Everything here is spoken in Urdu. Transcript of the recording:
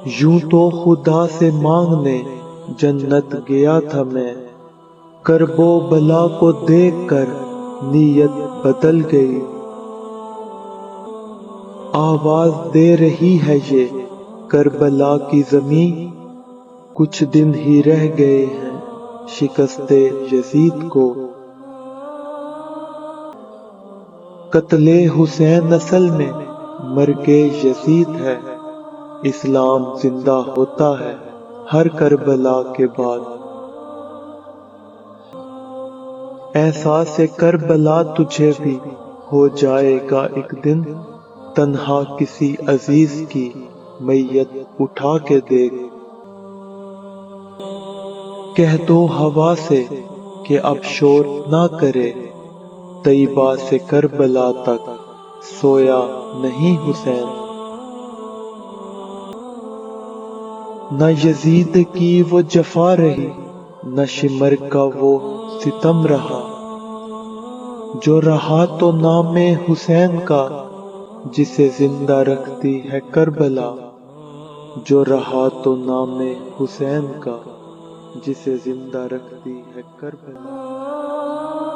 یوں تو خدا سے مانگنے جنت گیا تھا میں، کرب و بلا کو دیکھ کر نیت بدل گئی۔ آواز دے رہی ہے یہ کربلا کی زمین، کچھ دن ہی رہ گئے ہیں شکست یزید کو۔ قتل حسین اصل میں مرگ یزید ہے، اسلام زندہ ہوتا ہے ہر کربلا کے بعد۔ احساس کربلا تجھے بھی ہو جائے گا ایک دن، تنہا کسی عزیز کی میت اٹھا کے دیکھ۔ کہہ دو ہوا سے کہ اب شور نہ کرے، طیبہ سے کربلا تک سویا نہیں حسین۔ نہ یزید کی وہ جفا رہی، نہ شمر کا وہ ستم رہا، جو رہا تو نام حسین کا جسے زندہ رکھتی ہے کربلا، جو رہا تو نام حسین کا جسے زندہ رکھتی ہے کربلا۔